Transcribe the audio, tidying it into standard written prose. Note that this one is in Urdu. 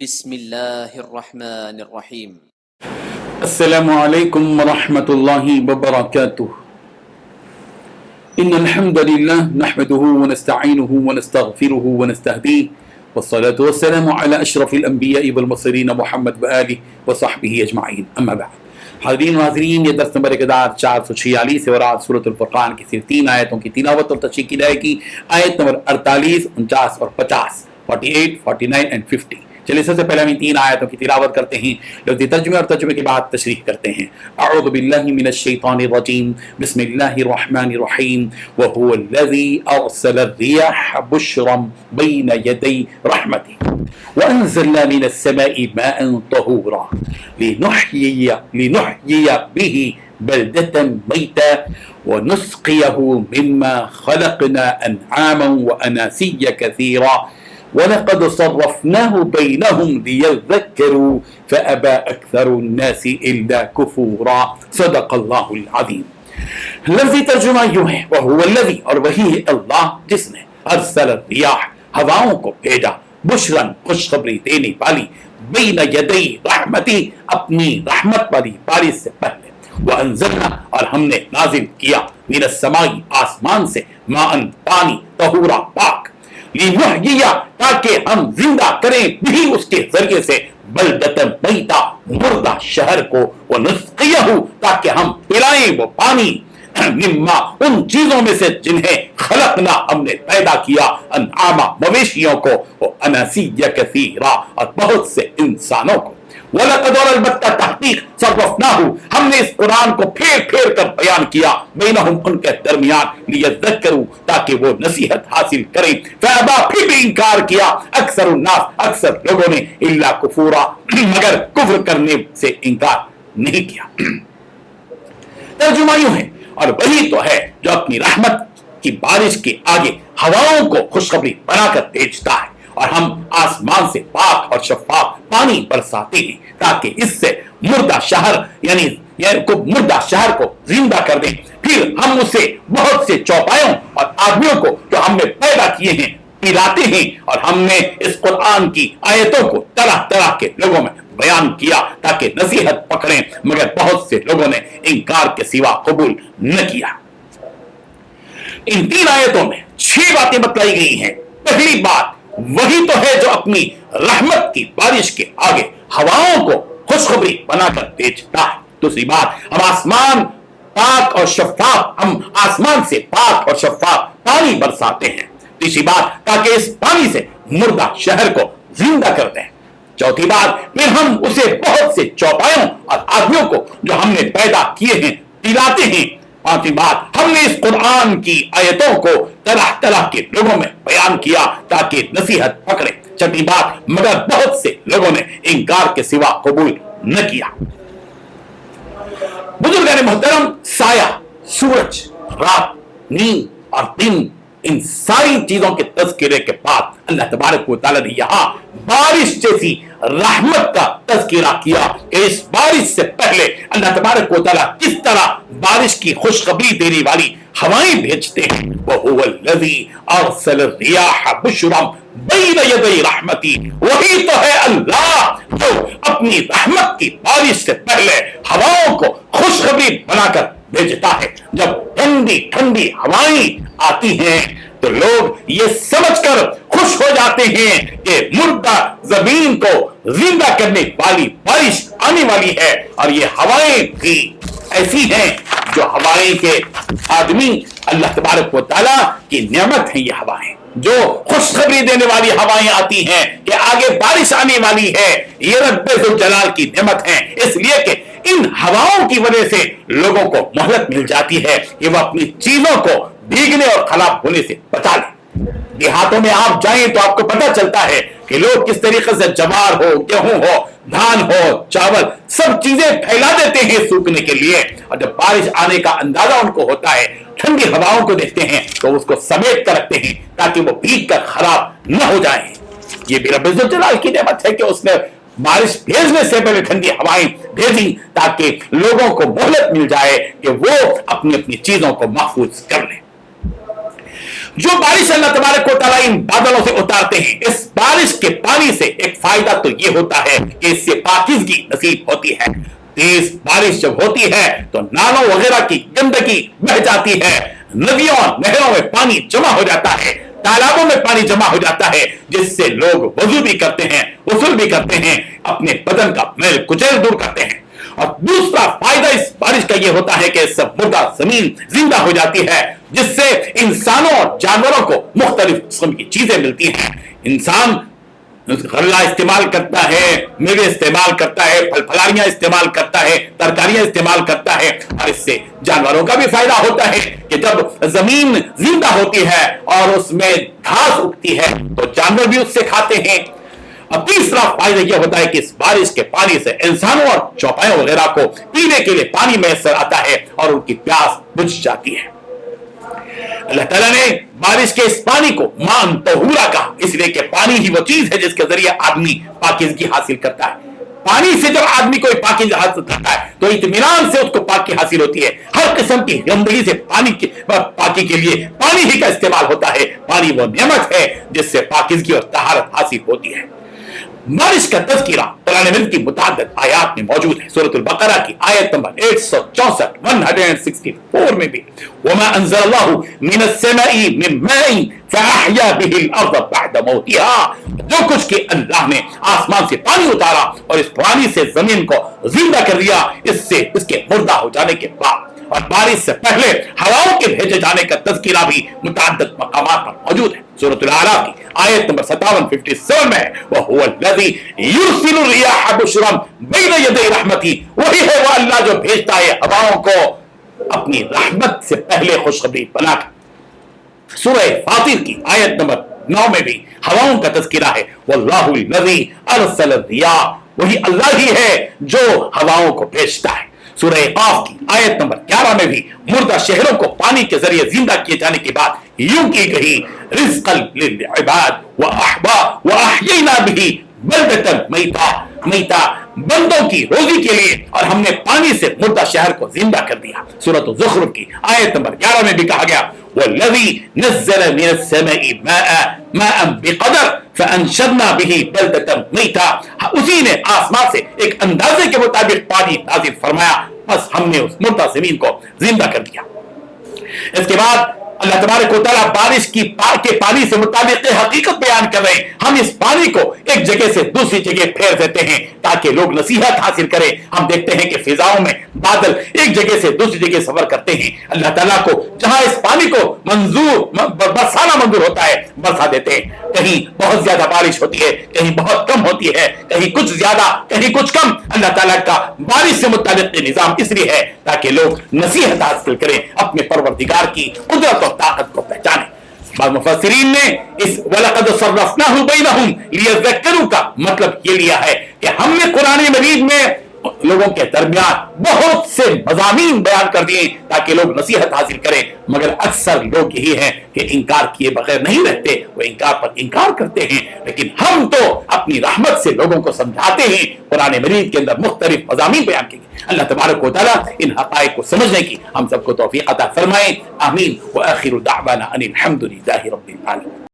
بسم اللہ الرحمن الرحیم۔ السلام علیکم ورحمۃ اللہ وبرکاتہ۔ ان الحمد للہ نحمده ونستعینه ونستغفره ونستهدیه والصلاة والسلام على اشرف الانبیاء والمرسلین محمد وآلہ وصحبہ اجمعین، اما بعد۔ حاضرین و ناظرین، یہ درس نمبر 1446 ہے اور آج سورۃ الفرقان کی صرف 3 آیتوں کی تلاوت اور تشریح کی جائے گی۔ آیت نمبر 48، 49 اور 50، 48، 49 and 50۔ چلیے سب سے پہلے ہم 3 آیتوں کی تلاوت کرتے ہیں، لفظی ترجمے اور ترجمے کے بعد تشریح کرتے ہیں۔ اعوذ باللہ من الشیطان الرجیم، بسم اللہ الرحمن الرحیم۔ وهو الذی ارسل الرياح بشرا بین یدی رحمته وانزلنا من السماء ماء طهورا لنحیی به بلدة میتا ونسقيه مما خلقنا انعاما واناسیا کثیرا وَلَقَدْ صَرَّفْنَاهُ بَيْنَهُمْ لِيَذَّكَّرُوا فَأَبَى أَكْثَرُ النَّاسِ إِلَّا كُفُورًا۔ صدق اللہ العظیم۔ لفظی ترجمہ یوں ہے، وَهُوَ الَّذِي، اور وہی ہے اللہ جس نے ارسل الریاح، ہواؤں کو بھیجا، بشراً، خوشخبری دینے والی، بین یدی رحمتی، اپنی رحمت والی بارش سے پہلے، وَأَنزَلْنَا، اور ہم نے نازل کیا، من السماء، آسمان سے، ماءً، پانی، طہورا، پاک، لنحیی، تاکہ ہم زندہ کریں بھی اس کے ذریعے سے، بلدۃ میتا، مردہ شہر کو، ونسقیہ، تاکہ ہم پلائیں وہ پانی، مما، ان چیزوں میں سے جنہیں خلقنا، ہم نے پیدا کیا، انعاما، مویشیوں کو، واناسیا کثیرا، اور بہت سے انسانوں کو، وَلَقَدْ، اور البتہ تحقیق، صَرَّفْنَاهُ، ہم نے اس قرآن کو پھیر پھیر کر بیان کیا، بینہم، ان کے درمیان، لیذکروا، تاکہ وہ نصیحت حاصل کریں، فَأَبَى، پھر بھی انکار کیا، اکثر الناس، اکثر لوگوں نے، الا کفورا، مگر کفر کرنے سے انکار نہیں کیا۔ ترجمہ یوں ہے، اور وہی تو ہے جو اپنی رحمت کی بارش کے آگے ہواؤں کو خوشخبری بنا کر بھیجتا ہے، اور ہم آسمان سے پاک اور شفاف پانی برساتے ہیں تاکہ اس سے مردہ شہر یعنی مردہ شہر کو زندہ کر دیں، پھر ہم اسے بہت سے چوپایوں اور آدمیوں کو جو ہم نے پیدا کیے ہیں پلاتے ہیں، اور ہم نے اس قرآن کی آیتوں کو طرح طرح کے لوگوں میں بیان کیا تاکہ نصیحت پکڑیں، مگر بہت سے لوگوں نے انکار کے سوا قبول نہ کیا۔ ان 3 آیتوں میں 6 باتیں بتلائی گئی ہیں۔ پہلی بات، وہی تو ہے جو اپنی رحمت کی بارش کے آگے ہواؤں کو خوشخبری بنا کر بھیجتا ہے۔ دوسری بات، ہم آسمان سے پاک اور شفاف پانی برساتے ہیں۔ تیسری بات، تاکہ اس پانی سے مردہ شہر کو زندہ کر دیں۔ چوتھی بات، پھر ہم اسے بہت سے چوپایوں اور آدمیوں کو جو ہم نے پیدا کیے ہیں پلاتے ہیں۔ پانچویں بات، ہم نے اس قرآن کی آیتوں کو طرح طرح کے لوگوں میں بیان کیا تاکہ نصیحت پکڑے۔ چھٹی بات، مگر بہت سے لوگوں نے انکار کے سوا قبول نہ کیا۔ بزرگان محترم، سایہ، سورج، رات، نیند اور دن، ان ساری چیزوں کے تذکرے کے بعد اللہ تبارک و تعالی نے یہاں بارش جیسی رحمت کا تذکرہ کیا کہ اس بارش سے پہلے اللہ تبارک و تعالی کس طرح بارش کی خوشخبری دینے والی ہوائیں بھیجتے ہیں۔ وَهُوَ الَّذِي أَرْسَلَ الرِّيَاحَ بُشْرًا بَيْنَ يَدَيْ رَحْمَتِهِ، وہی تو ہے اللہ جو اپنی رحمت کی بارش سے پہلے ہواؤں کو خوشخبری بنا کر بھیجتا ہے۔ جب ٹھنڈی ٹھنڈی ہوائیں آتی ہیں تو لوگ یہ سمجھ کر خوش ہو جاتے ہیں کہ مردہ زمین کو زندہ کرنے والی بارش آنے والی ہے، اور یہ ہوائیں بھی ایسی ہیں جو ہوائیں کے آدمی اللہ تبارک و تعالیٰ کی نعمت ہیں۔ یہ ہوائیں جو خوشخبری دینے والی ہوائیں آتی ہیں کہ آگے بارش آنے والی ہے، یہ رب ذوالجلال کی نعمت ہیں، اس لیے کہ ان ہواؤں کی وجہ سے لوگوں کو مہلت مل جاتی ہے کہ وہ اپنی چیزوں کو بھیگنے اور خراب ہونے سے بچا لیں۔ دیہاتوں میں آپ جائیں تو آپ کو پتہ چلتا ہے کہ لوگ کس طریقے سے جوار ہو، گیہوں ہو، دھان ہو، چاول، سب چیزیں پھیلا دیتے ہیں سوکھنے کے لیے، اور جب بارش آنے کا اندازہ ان کو ہوتا ہے، ٹھنڈی ہواؤں کو دیکھتے ہیں تو اس کو سمیٹ کر رکھتے ہیں تاکہ وہ بھیگ کر خراب نہ ہو جائیں۔ یہ بھی رب ذوالجلال کی نعمت ہے کہ اس نے بارش بھیجنے سے پہلے ٹھنڈی ہوائیں بھیجی تاکہ لوگوں کو مہلت مل جائے کہ وہ اپنی اپنی چیزوں کو محفوظ کر لیں۔ جو بارش اللہ تبارک و تعالیٰ ان بادلوں سے اتارتے ہیں، اس بارش کے پانی سے ایک فائدہ تو یہ ہوتا ہے کہ اس سے پاکیزگی نصیب ہوتی ہے۔ تیز بارش جب ہوتی ہے تو نالوں وغیرہ کی گندگی بہہ جاتی ہے، ندیوں اور نہروں میں پانی جمع ہو جاتا ہے، تالابوں میں پانی جمع ہو جاتا ہے، جس سے لوگ وضو بھی کرتے ہیں، غسل بھی کرتے ہیں، اپنے بدن کا میل کچیل دور کرتے ہیں۔ اور دوسرا فائدہ اس بارش کا یہ ہوتا ہے کہ اس سے مردہ زمین زندہ ہو جاتی ہے، جس سے انسانوں اور جانوروں کو مختلف قسم کی چیزیں ملتی ہیں۔ انسان غلہ استعمال کرتا ہے، میوے استعمال کرتا ہے، پھل پھلاریاں استعمال کرتا ہے، ترکاریاں استعمال کرتا ہے، اور اس سے جانوروں کا بھی فائدہ ہوتا ہے کہ جب زمین زندہ ہوتی ہے اور اس میں گھاس اگتی ہے تو جانور بھی اس سے کھاتے ہیں۔ اور تیسرا فائدہ یہ ہوتا ہے کہ اس بارش کے پانی سے انسانوں اور چوپایوں وغیرہ کو پینے کے لیے پانی میسر آتا ہے اور ان کی پیاس بجھ جاتی ہے۔ اللہ تعالیٰ نے بارش کے اس پانی کو مان طہورا کہا، اس لیے کہ پانی ہی وہ چیز ہے جس کے ذریعے آدمی پاکیزگی حاصل کرتا ہے۔ پانی سے جب آدمی کوئی پاکیزگی حاصل کرتا ہے تو اطمینان سے اس کو پاکی حاصل ہوتی ہے، ہر قسم کی گندگی سے پاکی کے لیے پانی ہی کا استعمال ہوتا ہے۔ پانی وہ نعمت ہے جس سے پاکیزگی اور طہارت حاصل ہوتی ہے۔ بارش کا تذکرہ قرآن مجید کی متعدد آیات میں موجود ہے۔ سورۃ البقرہ کی آیت نمبر 164 164 میں بھی وَمَا أَنزَلَ اللَّهُ مِنَ السَّمَاءِ مِن مَاءٍ فَأَحْيَا بِهِ الْأَرْضَ بَعْدَ مَوْتِهَا، جو کچھ کہ اللہ نے آسمان سے پانی اتارا اور اس پانی سے زمین کو زندہ کر دیا، اس سے اس کے مردہ ہو جانے کے بعد، اور بارش سے پہلے ہواؤں کے بھیجے جانے کا تذکرہ بھی متعدد مقامات پر موجود ہے۔ سورۃ الاعراف کی آیت نمبر 57 میں ہے وَهُوَ الَّذِي يُرْسِلُ الرِّيَاحَ بُشْرًا بَيْنَ يَدَيْ رَحْمَتِهِ، وہی ہے وہ اللہ جو بھیجتا ہے ہواؤں کو اپنی رحمت سے پہلے خوشخبری بنا کر۔ سورہ فاطر کی آیت نمبر 9 میں بھی ہواؤں کا تذکرہ ہے وَاللَّهُ الَّذِي أَرْسَلَ الرِّيَاحَ، وہی اللہ ہی ہے جو ہواؤں کو بھیجتا ہے۔ سورہ قاف کی آیت نمبر 11 میں بھی مردہ شہروں کو پانی کے ذریعے زندہ کیے جانے کے بعد یوں کی گئی رزقا للعباد وَأَحْيَيْنَا بِهِ بَلْدَةً مَيْتًا، بندوں کی روزی کے لیے، اور ہم نے پانی سے مردہ شہر کو زندہ کر دیا۔ سورۃ الزخرف کی آیت نمبر 11 میں بھی کہا گیا وَالَّذِي نَزَّلَ مِنَ السَّمَاءِ مَاءً بِقَدَرٍ فَأَنشَرْنَا بِهِ بَلْدَةً مَيْتًا، اسی نے آسمان سے ایک اندازے کے مطابق پانی نازل فرمایا، بس ہم نے اس مردہ زمین کو زندہ کر دیا۔ اس کے بعد اللہ تبارک و تعالیٰ بارش کے پانی سے متعلق حقیقت بیان کر رہے ہیں۔ ہم اس پانی کو ایک جگہ سے دوسری جگہ پھیر دیتے ہیں تاکہ لوگ نصیحت حاصل کریں۔ ہم دیکھتے ہیں کہ فضاؤں میں بادل ایک جگہ سے دوسری جگہ سفر کرتے ہیں، اللہ تعالیٰ کو جہاں اس پانی کو برسانا منظور ہوتا ہے برسا دیتے ہیں۔ کہیں بہت زیادہ بارش ہوتی ہے، کہیں بہت کم ہوتی ہے، کہیں کچھ زیادہ کہیں کچھ کم۔ اللہ تعالیٰ کا بارش سے متعلق نظام اس لیے ہے تاکہ لوگ نصیحت حاصل کریں، اپنے پروردگار کی قدرت اور طاقت کو پہچانے۔ بعض مفسرین نے اس وَلَقَدْ صَرَّفْنَاهُ بَيْنَهُمْ لِيَذَّكَّرُوا کا مطلب یہ لیا ہے کہ ہم نے قرآن مجید میں لوگوں کے درمیان بہت سے مضامین بیان کر دیے تاکہ لوگ نصیحت حاصل کریں، مگر اکثر لوگ یہی ہیں کہ انکار کیے بغیر نہیں رہتے، وہ انکار پر انکار کرتے ہیں۔ لیکن ہم تو اپنی رحمت سے لوگوں کو سمجھاتے ہیں، قرآن مجید کے اندر مختلف مضامین بیان کیے گئے۔ اللہ تبارک و تعالیٰ ان حقائق کو سمجھنے کی ہم سب کو توفیق عطا فرمائے، آمین۔ وآخر دعوانا ان الحمد للہ رب العالمین۔